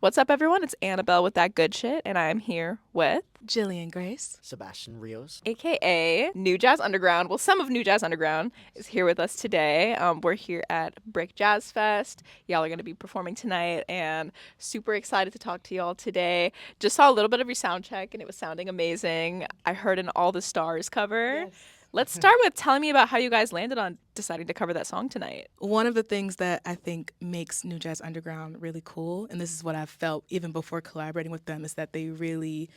What's up, everyone? It's Annabelle with That Good Shit, and I'm here with Jillian Grace. Sebastian Rios. AKA New Jazz Underground. Well, some of New Jazz Underground is here with us today. We're here at BRIC Jazz Fest. Y'all are going to be performing tonight, and super excited to talk to y'all today. Just saw a little bit of your sound check, and it was sounding amazing. I heard an All the Stars cover. Yes. Let's start with telling me about how you guys landed on deciding to cover that song tonight. One of the things that I think makes New Jazz Underground really cool, and this is what I've felt even before collaborating with them, is that they really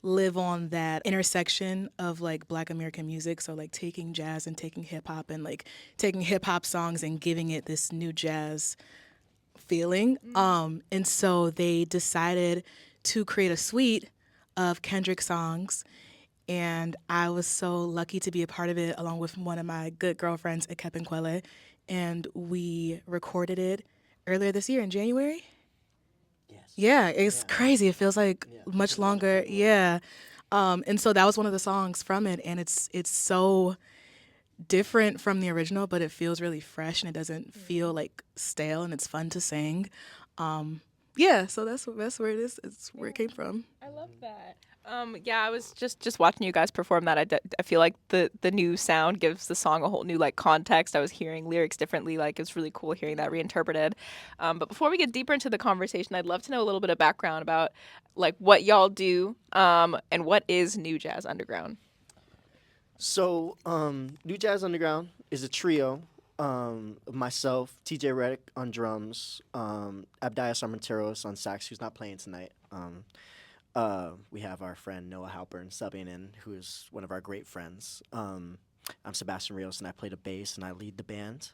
live on that intersection of like Black American music. So like taking jazz and taking hip hop and like taking hip hop songs and giving it this new jazz feeling. And so they decided to create a suite of Kendrick songs. And I was so lucky to be a part of it along with one of my good girlfriends at Kepinkwele. And we recorded it earlier this year in January. Yes. Yeah, it's crazy. It feels like Yeah. much longer. Yeah. And so that was one of the songs from it. And it's so different from the original, but it feels really fresh and it doesn't feel like stale and it's fun to sing. Yeah, so that's where it is. It's where it came from. I love that. Yeah, I was just watching you guys perform that. I feel like the new sound gives the song a whole new like context. I was hearing lyrics differently. Like it's really cool hearing that reinterpreted. But before we get deeper into the conversation, I'd love to know a little bit of background about like what y'all do and what is New Jazz Underground. So, New Jazz Underground is a trio. Of myself, TJ Reddick on drums, Abdias Armenteros on sax, who's not playing tonight. We have our friend Noah Halpern subbing in, who is one of our great friends. I'm Sebastian Rios, and I play the bass, and I lead the band,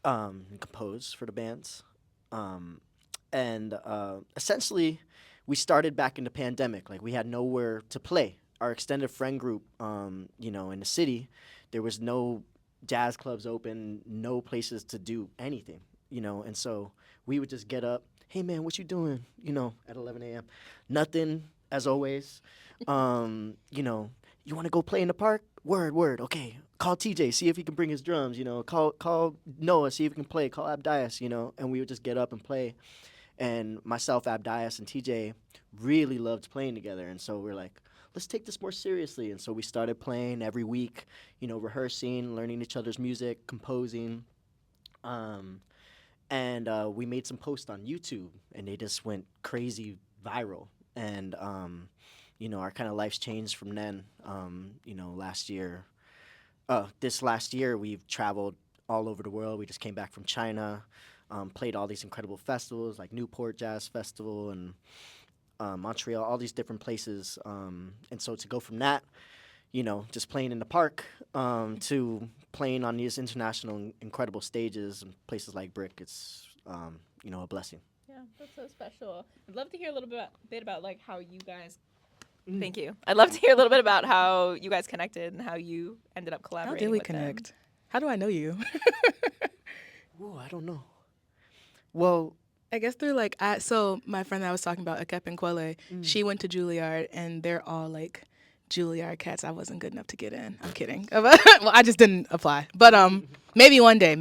and compose for the bands. And essentially, we started back in the pandemic. Like, we had nowhere to play. Our extended friend group, in the city, there was no jazz clubs open, no places to do anything, and so we would just get up, hey man, what you doing, at 11 a.m. Nothing, as always. You want to go play in the park? Word, okay. Call TJ, see if he can bring his drums, call Noah, see if he can play, call Abdias, and we would just get up and play. And myself, Abdias, and TJ really loved playing together, and so we're like, let's take this more seriously. And so we started playing every week, rehearsing, learning each other's music, composing. And we made some posts on YouTube, and they just went crazy viral. And, our kind of life's changed from then. Last year, this last year, we've traveled all over the world. We just came back from China, played all these incredible festivals like Newport Jazz Festival and Montreal, all these different places. And so to go from that, just playing in the park to playing on these international incredible stages and places like BRIC, it's, a blessing. Yeah, that's so special. I'd love to hear a little bit about like how you guys. Thank you. I'd love to hear a little bit about how you guys connected and how you ended up How collaborating. did we with them. connect? How do I know you? Ooh, I don't know. Well, I guess through like so my friend that I was talking about, Akep and Kwele, she went to Juilliard and they're all like Juilliard cats. I wasn't good enough to get in. I'm kidding. Well, I just didn't apply. But maybe one day.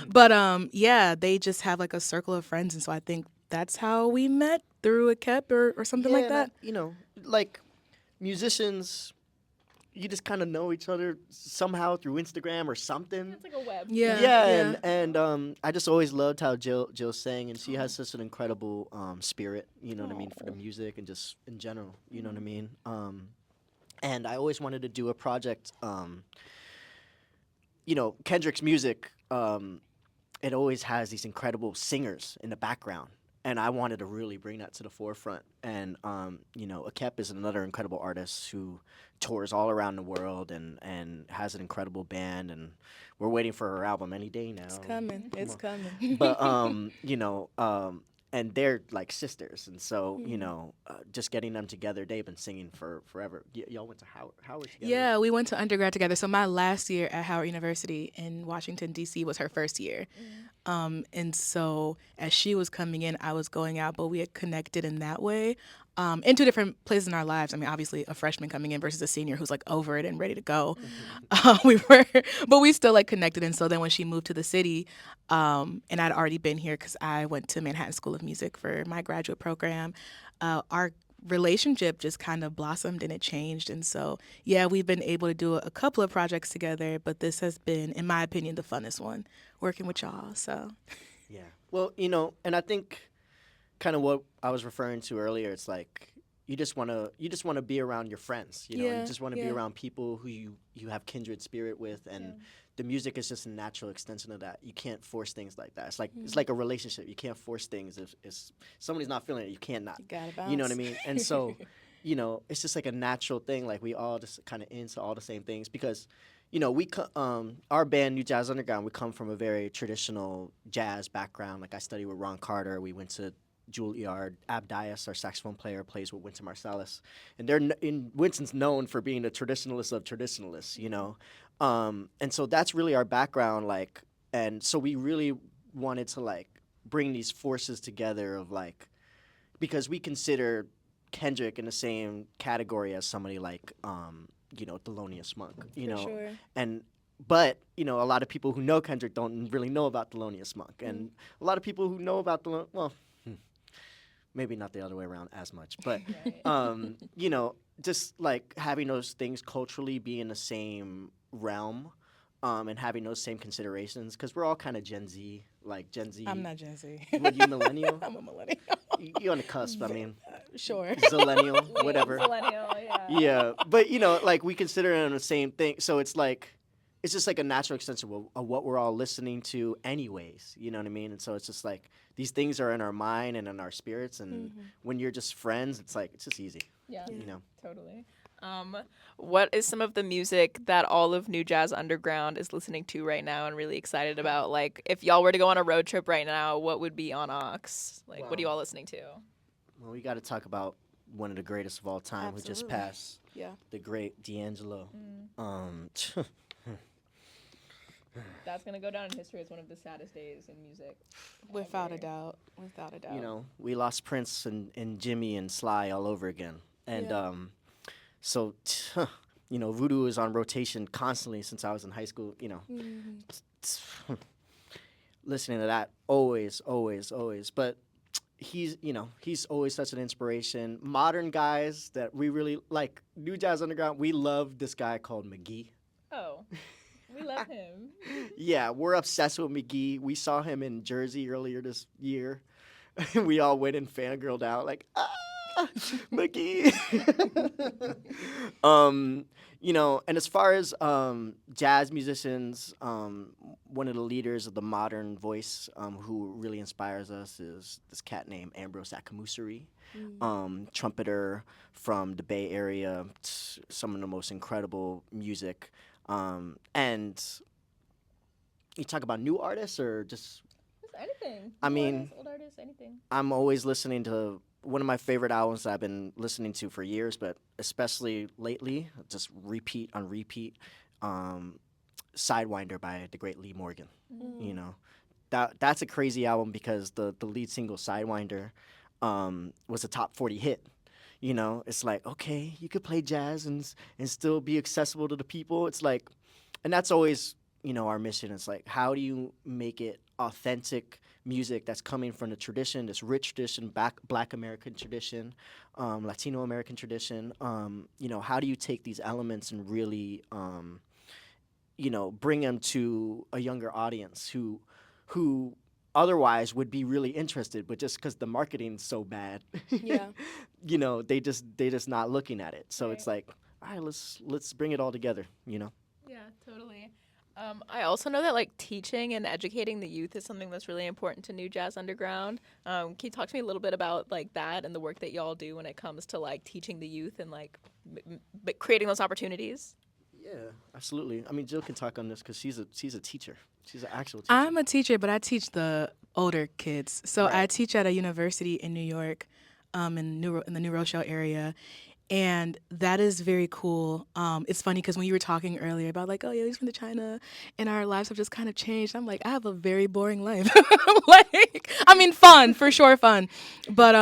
But yeah, they just have like a circle of friends, and so I think that's how we met, through Akep or something like that. like musicians, you just kind of know each other somehow through Instagram or something. It's like a web. Yeah. And I just always loved how Jill sang, and she has such an incredible spirit, what I mean, for the music and just in general, what I mean. And I always wanted to do a project. Kendrick's music, it always has these incredible singers in the background. And I wanted to really bring that to the forefront. And, Akep is another incredible artist who tours all around the world and has an incredible band. And we're waiting for her album any day now. It's coming. Come It's on. coming. But, and they're like sisters. And so, just getting them together, they've been singing for forever. Y'all went to Howard together? Yeah, we went to undergrad together. So my last year at Howard University in Washington, D.C. was her first year. And so as she was coming in, I was going out, but we had connected in that way. in two different places in our lives. I mean, obviously, a freshman coming in versus a senior who's like over it and ready to go. We were, but we still like connected. And so then when she moved to the city, and I'd already been here because I went to Manhattan School of Music for my graduate program, our relationship just kind of blossomed and it changed. And so, yeah, we've been able to do a couple of projects together, but this has been, in my opinion, the funnest one working with y'all. So, Yeah. Well, and I think kind of what I was referring to earlier. It's like you just want to be around your friends. You Yeah, just want to be yeah. around people who you have kindred spirit with, and the music is just a natural extension of that. You can't force things like that. It's like a relationship. You can't force things. If somebody's not feeling it, you can't not. You gotta You know what I bounce. mean? And so, it's just like a natural thing. Like we all just kind of into all the same things because. Our band, New Jazz Underground, we come from a very traditional jazz background. Like I studied with Ron Carter. We went to Juilliard. Ab Dias, our saxophone player, plays with Wynton Marsalis, and Wynton's known for being a traditionalist of traditionalists. And so that's really our background. Like, and so we really wanted to like bring these forces together of like because we consider Kendrick in the same category as somebody like Thelonious Monk, For sure. and but a lot of people who know Kendrick don't really know about Thelonious Monk, and a lot of people who know about maybe not the other way around as much, but just like having those things culturally be in the same realm, and having those same considerations because we're all kind of Gen Z, like Gen Z. I'm not Gen Z. What you millennial? I'm a millennial. You're on the cusp. I mean, Sure. zillennial, whatever. Millennial, yeah. Yeah, but like we consider them the same thing, so it's like it's just like a natural extension of what we're all listening to, anyways. You know what I mean? And so it's just like these things are in our mind and in our spirits, and when you're just friends, it's like it's just easy. Yeah, You know. totally. What is some of the music that all of New Jazz Underground is listening to right now and really excited about? Like, if y'all were to go on a road trip right now, what would be on Aux? Like, what are you all listening to? Well, we got to talk about one of the greatest of all time who just Absolutely. passed, Yeah. the great D'Angelo. That's gonna go down in history as one of the saddest days in music. Without a doubt. Without a doubt. We lost Prince and Jimmy and Sly all over again, and Yeah. so Voodoo is on rotation constantly since I was in high school. Listening to that always, always, always. But he's always such an inspiration. Modern guys that we really like, New Jazz Underground. We love this guy called McGee. Oh, we love him. Yeah, we're obsessed with McGee. We saw him in Jersey earlier this year. We all went and fangirled out like, McGee. And as far as jazz musicians, one of the leaders of the modern voice who really inspires us is this cat named Ambrose Akamuseri, trumpeter from the Bay Area, some of the most incredible music. And you talk about new artists or just Anything. I New mean- artists, old artists, anything. I'm always listening to one of my favorite albums that I've been listening to for years, but especially lately, just repeat on repeat, Sidewinder by the great Lee Morgan. That's a crazy album because the lead single Sidewinder was a top 40 hit. It's like, okay, you could play jazz and still be accessible to the people. It's like, and that's always our mission. It's like, how do you make it authentic music that's coming from the tradition, this rich tradition, Black American tradition, Latino American tradition? How do you take these elements and really, bring them to a younger audience who otherwise would be really interested, but just because the marketing's so bad, Yeah. they just not looking at it. So it's Right. like, all right, let's bring it all together. Yeah, totally. I also know that like teaching and educating the youth is something that's really important to New Jazz Underground. Can you talk to me a little bit about like that and the work that y'all do when it comes to like teaching the youth and like creating those opportunities? Yeah, absolutely. I mean, Jill can talk on this because she's a teacher. She's an actual teacher. I'm a teacher, but I teach the older kids. So I Right. teach at a university in New York, in the New Rochelle area. And that is very cool. It's funny because when you were talking earlier about like, oh yeah, he's from to China, and our lives have just kind of changed. I'm like, I have a very boring life. Like, I mean, fun for sure, fun. But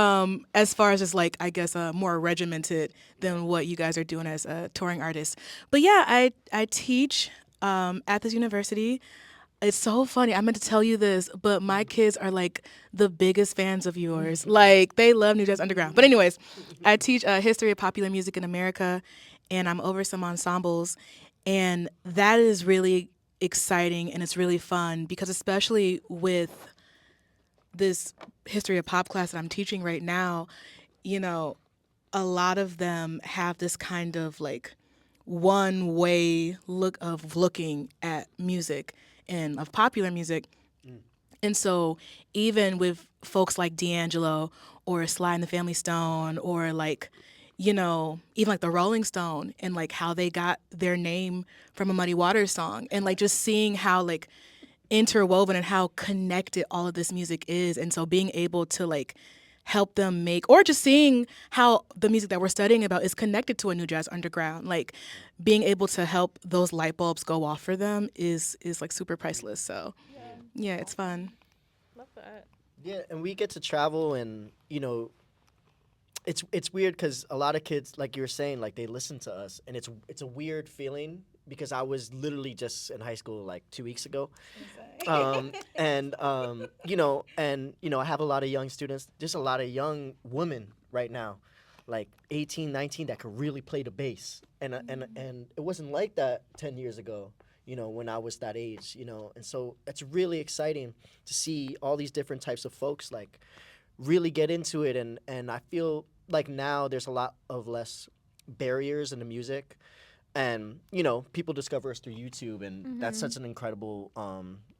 as far as just like, I guess, more regimented than what you guys are doing as touring artists. But yeah, I teach at this university. It's so funny. I meant to tell you this, but my kids are like the biggest fans of yours. Like they love New Jazz Underground. But anyways, I teach history of popular music in America, and I'm over some ensembles, and that is really exciting and it's really fun because especially with this history of pop class that I'm teaching right now, you know, a lot of them have this kind of like one way look of looking at music and of popular music. And so even with folks like D'Angelo or Sly and the Family Stone or like, you know, even like the Rolling Stone and like how they got their name from a Muddy Waters song and like just seeing how like interwoven and how connected all of this music is. And so being able to like help them make or just seeing how the music that we're studying about is connected to a New Jazz Underground, like being able to help those light bulbs go off for them is like super priceless. So yeah, it's fun. Love that. Yeah, and we get to travel, and it's weird because a lot of kids, like you were saying, like they listen to us, and it's a weird feeling because I was literally just in high school like 2 weeks ago, and I have a lot of young students. There's a lot of young women right now, like 18, 19, that could really play the bass, and it wasn't like that 10 years ago. When I was that age, and so it's really exciting to see all these different types of folks like really get into it, and I feel like now there's a lot of less barriers in the music, and people discover us through YouTube, and that's such an incredible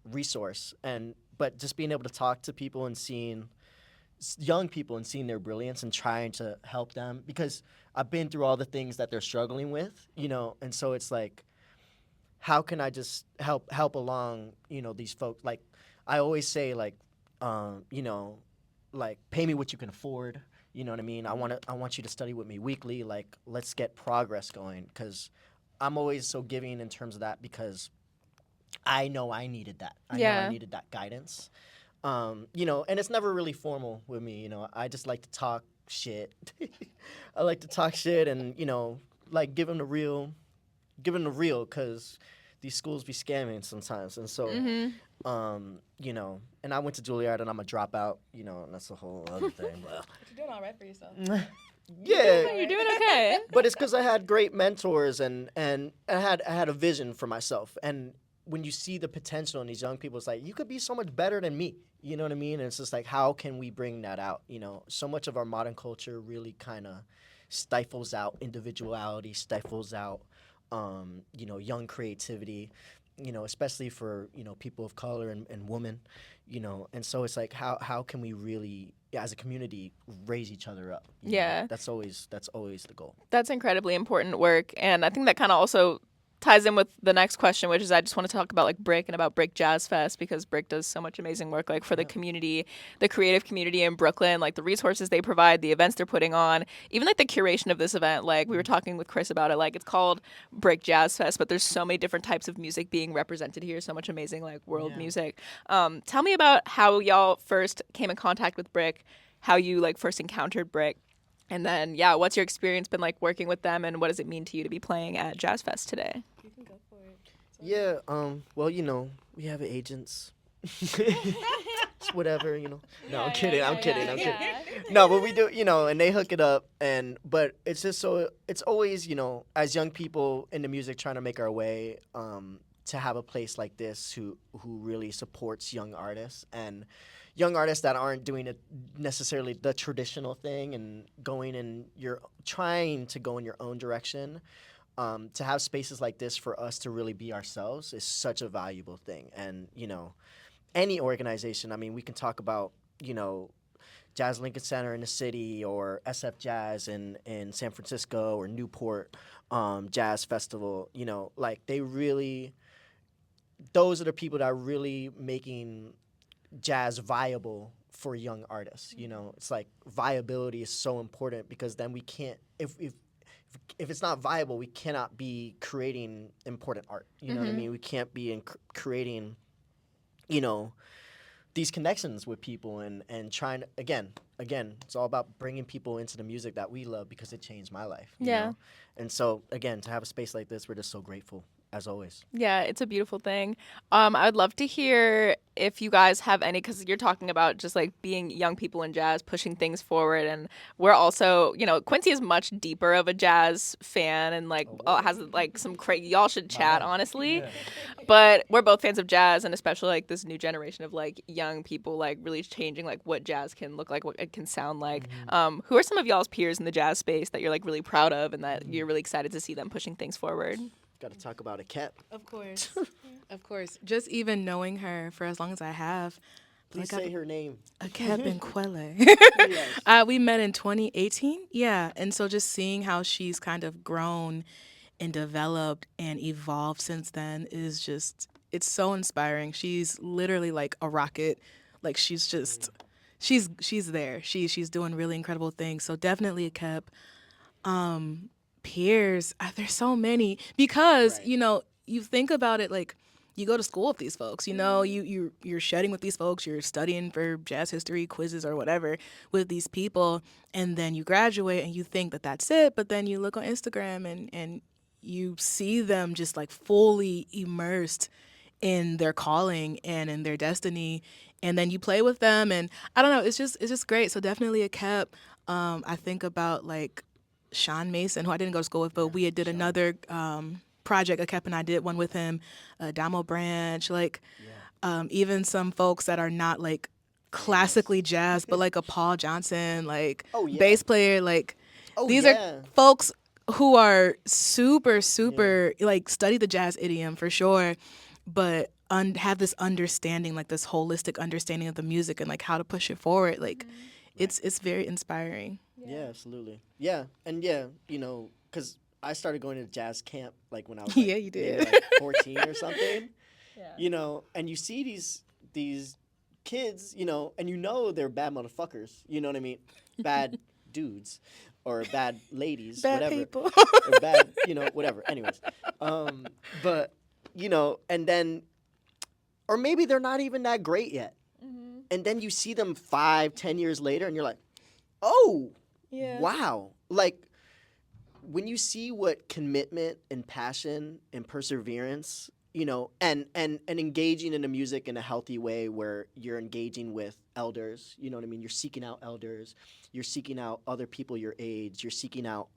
resource, but just being able to talk to people and seeing young people and seeing their brilliance and trying to help them, because I've been through all the things that they're struggling with, and so it's like, how can I just help along, these folks? Like, I always say, like, like, pay me what you can afford. You know what I mean? I want you to study with me weekly. Like, let's get progress going, because I'm always so giving in terms of that, because I know I needed that. I know I needed that guidance. And it's never really formal with me. I just like to talk shit. I like to talk shit and, like, give them the real, because these schools be scamming sometimes, and so and I went to Juilliard, and I'm a dropout, and that's a whole other thing. But You're doing all right for yourself. yeah, You're doing okay. but it's because I had great mentors, and I had a vision for myself, and when you see the potential in these young people, it's like, you could be so much better than me. You know what I mean? And it's just like, how can we bring that out? So much of our modern culture really kind of stifles out individuality, stifles out young creativity, especially for, people of color and women, and so it's like, how can we really, as a community, raise each other up? Yeah. That's always the goal. That's incredibly important work. And I think that kind of also ties in with the next question, which is I just want to talk about like BRIC and about BRIC Jazz Fest, because BRIC does so much amazing work like for the community, the creative community in Brooklyn, like the resources they provide, the events they're putting on, even like the curation of this event. Like we were talking with Chris about it, like it's called BRIC Jazz Fest, but there's so many different types of music being represented here, so much amazing like world music. Tell me about how y'all first came in contact with BRIC, how you like first encountered BRIC. And then, what's your experience been like working with them, and what does it mean to you to be playing at Jazz Fest today? You can go for it. Yeah, well, we have agents. It's whatever. No, I'm kidding. I'm kidding. No, but we do, and they hook it up, but it's just so, it's always, as young people in the music trying to make our way, to have a place like this who really supports young artists, and young artists that aren't doing it necessarily the traditional thing and trying to go in your own direction. To have spaces like this for us to really be ourselves is such a valuable thing. And, any organization, I mean, we can talk about, Jazz Lincoln Center in the city, or SF Jazz in San Francisco, or Newport Jazz Festival, like those are the people that are really making jazz viable for young artists. It's like viability is so important, because then we can't, if if it's not viable, we cannot be creating important art. You know what I mean? We can't be creating, you know, these connections with people and trying to, again, it's all about bringing people into the music that we love because it changed my life. You know? And so again, to have a space like this, we're just so grateful as always. Yeah, it's a beautiful thing. I would love to hear if you guys have any, because you're talking about just like being young people in jazz, pushing things forward, and we're also, you know, Quincy is much deeper of a jazz fan, and like has like some crazy. Y'all should chat honestly, but we're both fans of jazz, and especially like this new generation of like young people, like really changing like what jazz can look like, what it can sound like. Who are some of y'all's peers in the jazz space that you're like really proud of, and that you're really excited to see them pushing things forward? Got to talk about a cat. Of course. Of course. Just even knowing her for as long as I have. Please say her name. Akep Nkwele. Yes. We met in 2018. Yeah. And so just seeing how she's kind of grown and developed and evolved since then is just, it's so inspiring. She's literally like a rocket. Like she's just, she's there. She's doing really incredible things. So definitely Akep. Peers, there's so many because you know, you think about it, like you go to school with these folks, you know, you're studying with these folks, you're studying for jazz history quizzes or whatever with these people, and then you graduate and you think that that's it, but then you look on Instagram and you see them just like fully immersed in their calling and in their destiny, and then you play with them, and I don't know, it's just great. So definitely a Kep. I think about like Sean Mason, who I didn't go to school with, but we did another project. Akep and I did one with him. Damo Branch, like even some folks that are not like classically jazz, but like a Paul Johnson, like bass player, like these are folks who are super like study the jazz idiom for sure, but have this understanding, like this holistic understanding of the music and like how to push it forward. Like it's very inspiring. Yeah, absolutely. Yeah, and you know, because I started going to jazz camp like when I was like, you did. maybe, like 14 or something. You know, and you see these kids, you know, and you know they're bad motherfuckers. You know what I mean? Bad dudes or bad ladies, Bad whatever. people. Or bad, you know, whatever. Anyways, but you know, and then, or maybe they're not even that great yet, and then you see them 5-10 years later, and you're like, oh. Yeah. Wow. Like when you see what commitment and passion and perseverance, you know, and engaging in the music in a healthy way where you're engaging with elders, you know what I mean? You're seeking out elders, you're seeking out other people your age, you're seeking out,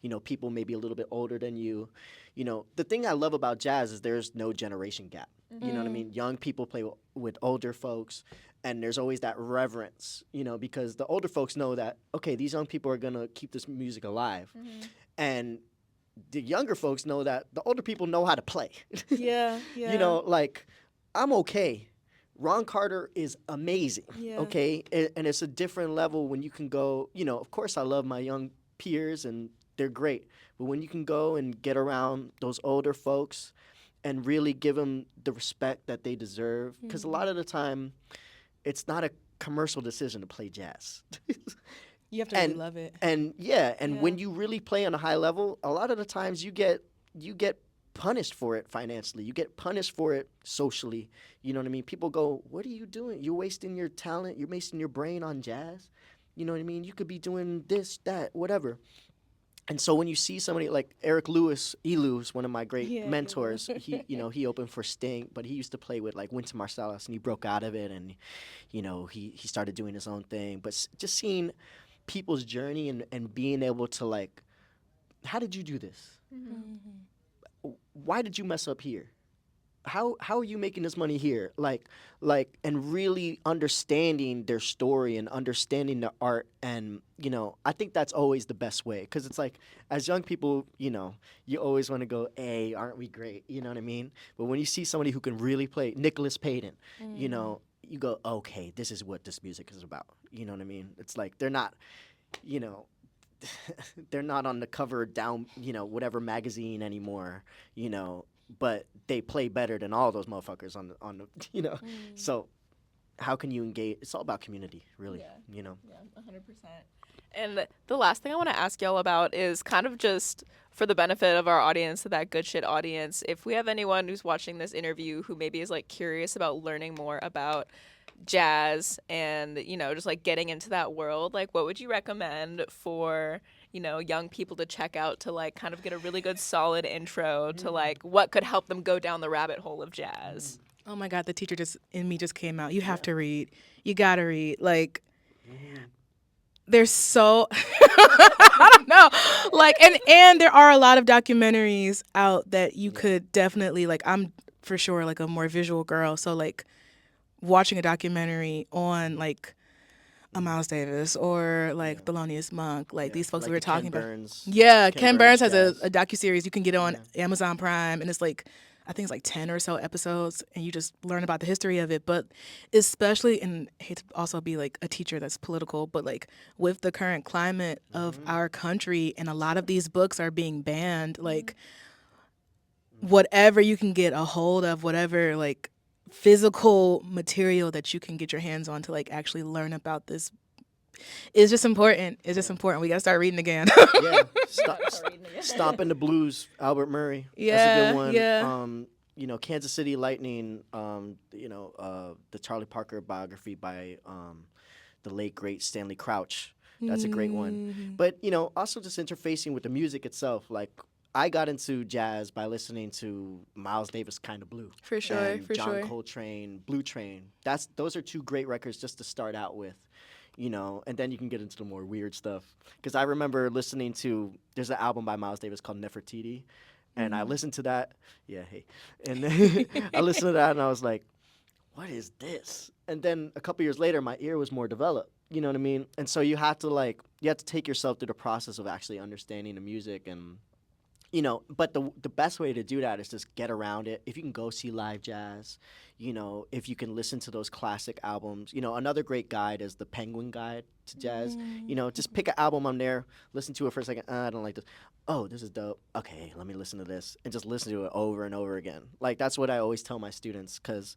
you know, people maybe a little bit older than you. You know, the thing I love about jazz is there's no generation gap. You know what I mean? Young people play with older folks. And there's always that reverence, you know, because the older folks know that, okay, these young people are going to keep this music alive. And the younger folks know that the older people know how to play. Yeah. You know, like, I'm okay. Ron Carter is amazing, okay? And it's a different level when you can go, you know, of course I love my young peers and they're great. But when you can go and get around those older folks and really give them the respect that they deserve, because a lot of the time, it's not a commercial decision to play jazz. You have to really love it. And when you really play on a high level, a lot of the times you get punished for it financially. You get punished for it socially. You know what I mean? People go, "What are you doing? You're wasting your talent. You're wasting your brain on jazz." You know what I mean? You could be doing this, that, whatever. And so when you see somebody like Eric Lewis, Elu is one of my great mentors. He, you know, he opened for Sting, but he used to play with like Wynton Marsalis, and he broke out of it, and you know, he started doing his own thing. But just seeing people's journey and being able to like, how did you do this? Why did you mess up here? How are you making this money here? Like, and really understanding their story and understanding the art, and you know, I think that's always the best way, because it's like, as young people, you know, you always want to go, "Hey, aren't we great?" You know what I mean? But when you see somebody who can really play, Nicholas Payton, you know, you go, "Okay, this is what this music is about." You know what I mean? It's like they're not, you know. They're not on the cover down, you know, whatever magazine anymore, you know, but they play better than all those motherfuckers on the you know. So how can you engage? It's all about community, really, you know. Yeah, 100%. And the last thing I want to ask y'all about is kind of just for the benefit of our audience, that good shit audience. If we have anyone who's watching this interview who maybe is like curious about learning more about jazz and, you know, just like getting into that world, like what would you recommend for, you know, young people to check out to like kind of get a really good solid intro to like what could help them go down the rabbit hole of jazz? Oh my God, the teacher just in me just came out. You have to read. You gotta read. Like, there's so I don't know. Like, and there are a lot of documentaries out that you could definitely like. I'm for sure like a more visual girl, so like watching a documentary on like a Miles Davis or like Thelonious Monk, like these folks Like we were the Ken talking about. Burns. Yeah, Ken Ken Burns Burns has jazz. a docuseries you can get on Amazon Prime, and it's like I think it's like 10 or so episodes, and you just learn about the history of it. But especially, and I hate to also be like a teacher that's political, but like with the current climate of our country, and a lot of these books are being banned, like whatever you can get a hold of, whatever like physical material that you can get your hands on to like actually learn about this is just important. It's just important. We gotta start reading again. Yeah, Stomp in the Blues, Albert Murray. That's a Yeah, good one. yeah. You know, Kansas City Lightning. You know, the Charlie Parker biography by the late great Stanley Crouch. That's a great one. But you know, also just interfacing with the music itself. Like I got into jazz by listening to Miles Davis, Kind of Blue, For sure, and for John sure. Coltrane, Blue Train. Those are two great records just to start out with. You know, and then you can get into the more weird stuff. Because I remember listening to, there's an album by Miles Davis called Nefertiti, and I listened to that. Yeah, hey. And then I listened to that, and I was like, what is this? And then a couple years later, my ear was more developed. You know what I mean? And so you have to take yourself through the process of actually understanding the music and you know, but the best way to do that is just get around it. If you can go see live jazz, you know, if you can listen to those classic albums, you know, another great guide is the Penguin Guide to Jazz. You know, just pick an album on there, listen to it for a second. I don't like this. Oh, this is dope. Okay, let me listen to this, and just listen to it over and over again. Like that's what I always tell my students, because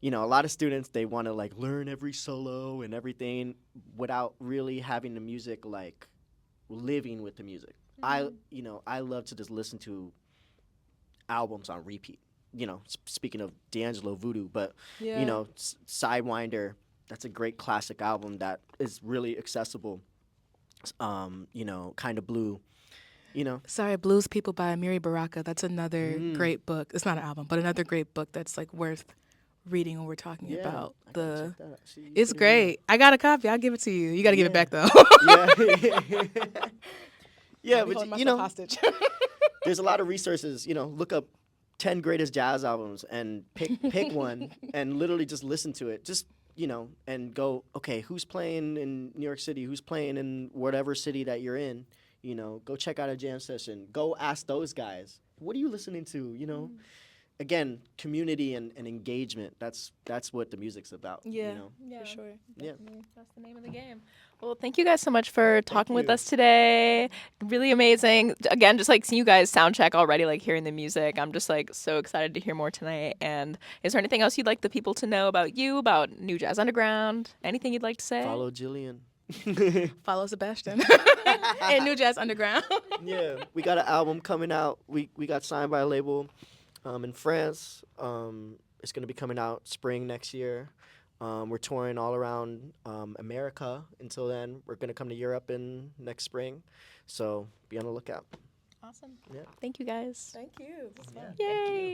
you know, a lot of students they want to like learn every solo and everything without really having the music like living with the music. I love to just listen to albums on repeat. You know, speaking of D'Angelo Voodoo, but you know, Sidewinder, that's a great classic album that is really accessible. You know, Kind of Blue. You know, Sorry, Blues People by Amiri Baraka. That's another great book. It's not an album, but another great book that's like worth reading when we're talking about I gotta the. check that out. See, you It's put it in there. great. I got a copy. I'll give it to you. You got to give it back though. Yeah. Yeah, I'll be but holding you myself know, hostage. there's a lot of resources. You know, look up 10 greatest jazz albums and pick one and literally just listen to it. Just you know, and go. Okay, who's playing in New York City? Who's playing in whatever city that you're in? You know, go check out a jam session. Go ask those guys. What are you listening to? You know, again, community and engagement. That's what the music's about. Yeah. You know? Yeah, For sure. Yeah. that's the name of the game. Well, thank you guys so much for talking with you. us today. Really amazing. Again, just like seeing you guys sound check already, like hearing the music. I'm just like so excited to hear more tonight. And is there anything else you'd like the people to know about you, about New Jazz Underground? Anything you'd like to say? Follow Jillian. Follow Sebastian and New Jazz Underground. Yeah, we got an album coming out. We got signed by a label in France. It's gonna be coming out spring next year. We're touring all around America until then. We're gonna come to Europe in next spring, so be on the lookout. Awesome. Yeah. Thank you guys. Thank you. Yay.